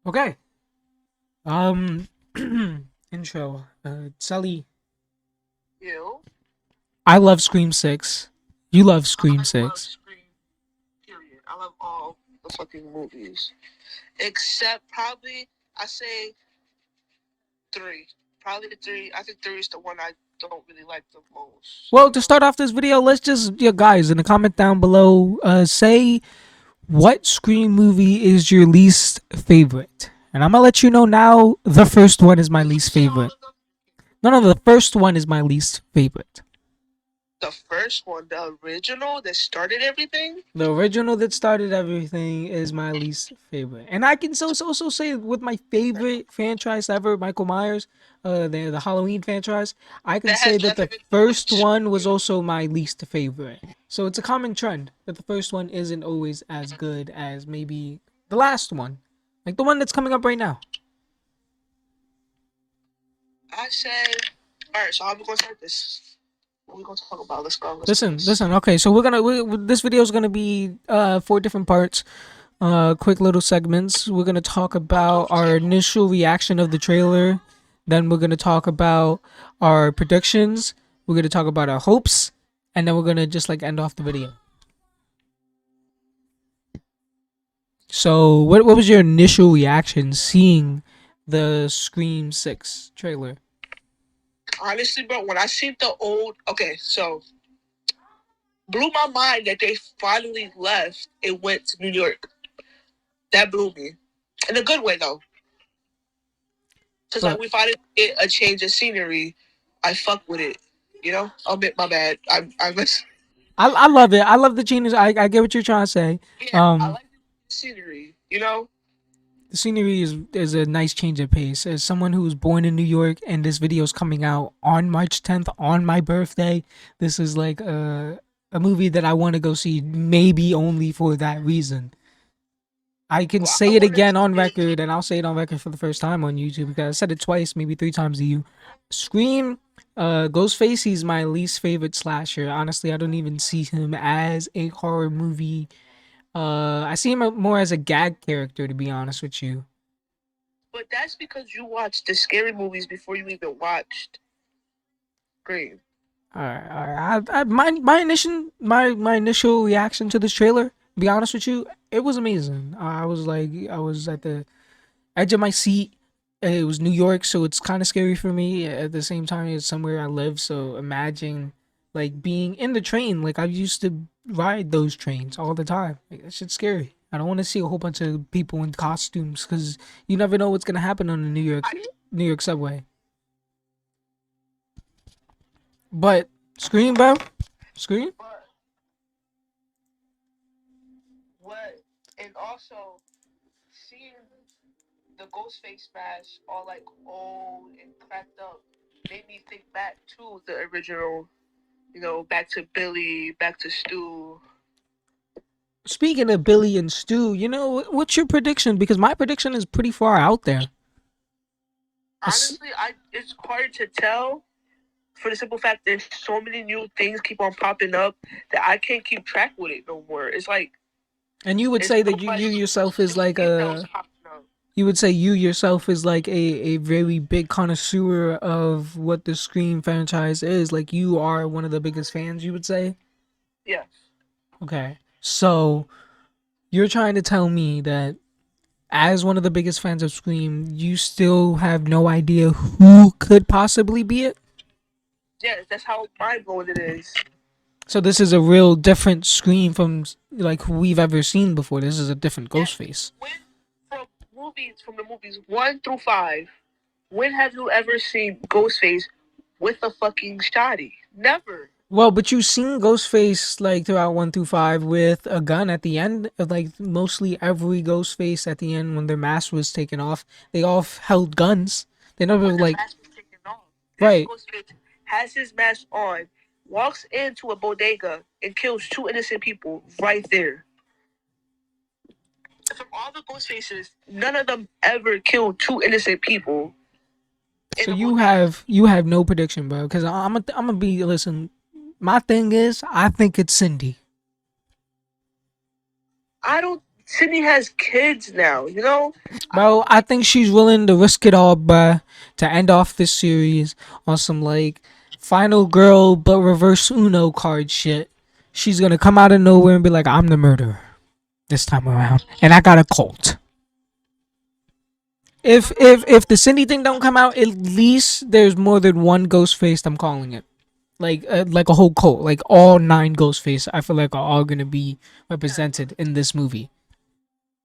Okay. Intro. Sully. You? I love Scream 6. You love Scream I love 6. Scream, period. I love all the fucking movies. Except probably, I say three. Probably three. I think three is the one I don't really like the most. Well, to start off this video, let's just, yeah, guys, in the comment down below, say what Scream movie is your least favorite. And I'm gonna let you know now, the first one is my Did you least say all favorite. of them? No, the first one is my least favorite. The first one, the original that started everything? The original that started everything is my least favorite, and I can also say with my favorite franchise ever, Michael Myers, the Halloween franchise. I can That say has that the nothing to do with first one was Scream. also my least favorite. So it's a common trend that the first one isn't always as good as maybe the last one, like the one that's coming up right now. I say, alright, so how we gonna start this? What are we gonna talk about? Let's go. Let's do Listen, this. listen. Okay, so this video is gonna be four different parts. Quick little segments. We're gonna talk about our initial reaction of the trailer. Then we're gonna talk about our predictions. We're gonna talk about our hopes, and then we're gonna just like end off the video. So, what was your initial reaction seeing the Scream 6 trailer? Honestly, bro, when I seen the old, okay, so blew my mind that they finally left and went to New York. That blew me, in a good way though, because like But we finally get a change of scenery. I fuck with it, you know. I'll admit my bad. I miss. I love it. I love the genius. I get what you're trying to say. Yeah, I like the scenery. You know. The scenery is a nice change of pace. As someone who was born in New York and this video is coming out on March 10th on my birthday, this is like a movie that I want to go see maybe only for that reason. I can Well, I say it want to again on see it. record, and I'll say it on record for the first time on YouTube because I said it twice, maybe three times to you. Scream, Ghostface, he's my least favorite slasher. Honestly, I don't even see him as a horror movie. I see him more as a gag character, to be honest with you. But that's because you watched the scary movies before you even watched Scream. All right. My initial reaction to this trailer, to be honest with you, it was amazing. I was at the edge of my seat. It was New York, so it's kind of scary for me. At the same time, it's somewhere I live, so imagine like being in the train. Like I used to ride those trains all the time. Like, that shit's scary. I don't want to see a whole bunch of people in costumes because you never know what's gonna happen on the New York subway. But Scream, bro, Scream. But what? And also seeing the Ghostface mask all like old and cracked up made me think back to the original. You know, back to Billy, back to Stu. Speaking of Billy and Stu, you know what's your prediction? Because my prediction is pretty far out there. Honestly, it's hard to tell for the simple fact there's so many new things keep on popping up that I can't keep track with it no more. It's like And you would it's say so that much you yourself is new like details a popping up. you would say you yourself is like a very big connoisseur of what the Scream franchise is. Like you are one of the biggest fans, you would say. Yes. Okay. So you're trying to tell me that as one of the biggest fans of Scream, you still have no idea who could possibly be it? Yes, that's how mind blowing it is. So this is a real different Scream from like who we've ever seen before. This is a different Yes. Ghostface. When from the movies 1 through 5, when have you ever seen Ghostface with a fucking shotty? Never. Well, but you've seen Ghostface like throughout 1 through 5 with a gun at the end. Like mostly every Ghostface at the end when their mask was taken off, they all held guns. They never When the like mask was taken off. This right. Ghostface has his mask on, walks into a bodega and kills 2 innocent people right there. From all the Ghostfaces, none of them ever killed 2 innocent people So in a bodega. you have no prediction, bro. Because I'm gonna be listen. My thing is, I think it's Cindy. I don't. Sydney has kids now. You know. I Bro, don't I think. think she's willing to risk it all, bruh, to end off this series on some like final girl but reverse Uno card shit. She's gonna come out of nowhere and be like, I'm the murderer this time around. And I got a cult. No, no, If the Cindy thing don't come out, at least there's more than one Ghostface. I'm calling it like a whole cult, like all nine Ghostface. I feel like are all gonna be represented in this movie.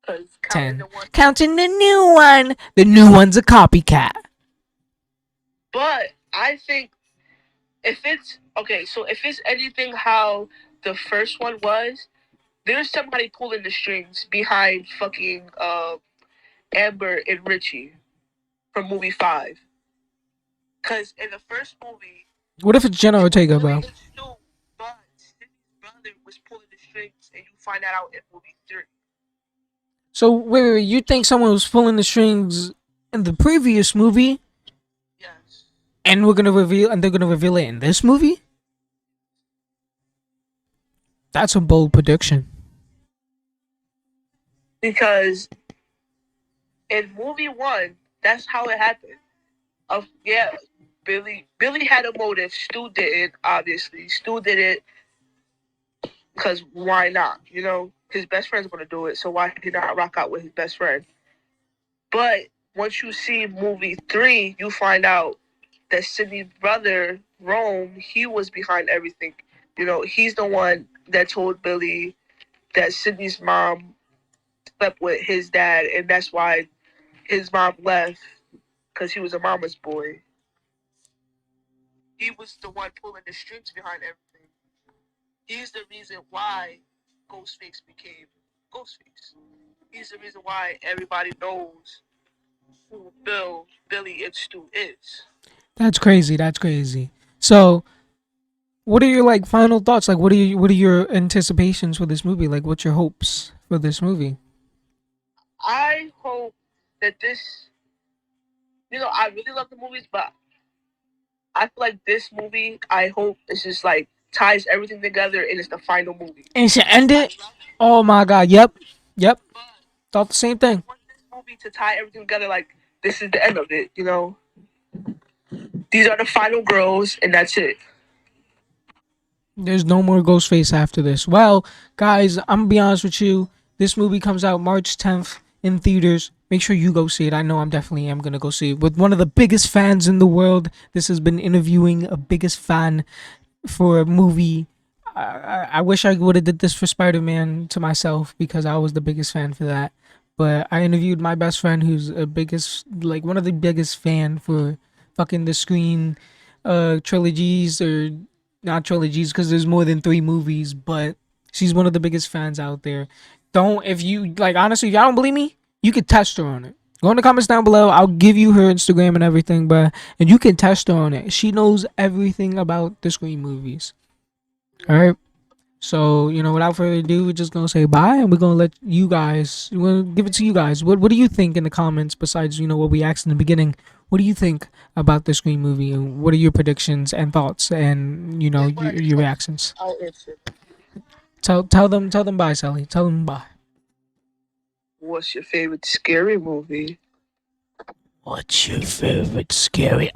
because counting the 10. one. Counting the new one. The new one's a copycat. But I think if it's okay, so if it's anything how the first one was, there's somebody pulling the strings behind fucking Amber and Richie from movie 5. Because in the first movie, What if it's Jenna it was Ortega, Billy bro? and Stu, but Sydney's brother was pulling the strings, and you find that out in movie 3. So wait, you think someone was pulling the strings in the previous movie, Yes. and they're gonna reveal it in this movie? That's a bold prediction. Because in movie 1, that's how it happened. Yeah, Billy had a motive. Stu didn't, obviously. Stu did it because why not? You know, his best friend's gonna do it, so why did he not rock out with his best friend? But once you see movie 3, you find out that Sydney's brother, Rome, he was behind everything. You know, he's the one that told Billy that Sydney's mom slept with his dad, and that's why his mom left because he was a mama's boy. He was the one pulling the strings behind everything. He's the reason why Ghostface became Ghostface. He's the reason why everybody knows who Billy, and Stu is. That's crazy. That's crazy. So, what are your like final thoughts? Like, what are your anticipations for this movie? Like, what's your hopes for this movie? I hope that this, I really love the movies, but I feel like this movie, I hope it's just like ties everything together and it's the final movie. And should end I it. love it, Oh my god. Yep. Yep. but Thought the same I thing. want this movie to tie everything together. Like this is the end of it. These are the final girls, and that's it. There's no more Ghostface after this. Well, guys, I'm gonna be honest with you. This movie comes out March 10th in theaters. Make sure you go see it. I know I'm definitely am gonna go see it with one of the biggest fans in the world. This has been interviewing a biggest fan for a movie. I wish I would have did this for Spider-Man to myself because I was the biggest fan for that. But I interviewed my best friend who's a biggest like one of the biggest fan for fucking the Screen trilogies or not trilogies because there's more than 3 movies, but she's one of the biggest fans out there. Don't if you like honestly, if y'all don't believe me, you could test her on it. Go in the comments down below. I'll give you her Instagram and everything, but and you can test her on it. She knows everything about the Scream movies. All right. So without further ado, we're just gonna say bye, and we're gonna let you guys. We're gonna give it to you guys. What do you think in the comments? Besides, what we asked in the beginning, what do you think about the Scream movie, and what are your predictions and thoughts, and And what are the your questions? reactions? I'll answer. Tell them bye, Sally. Tell them bye. What's your favorite scary movie? What's your favorite scary?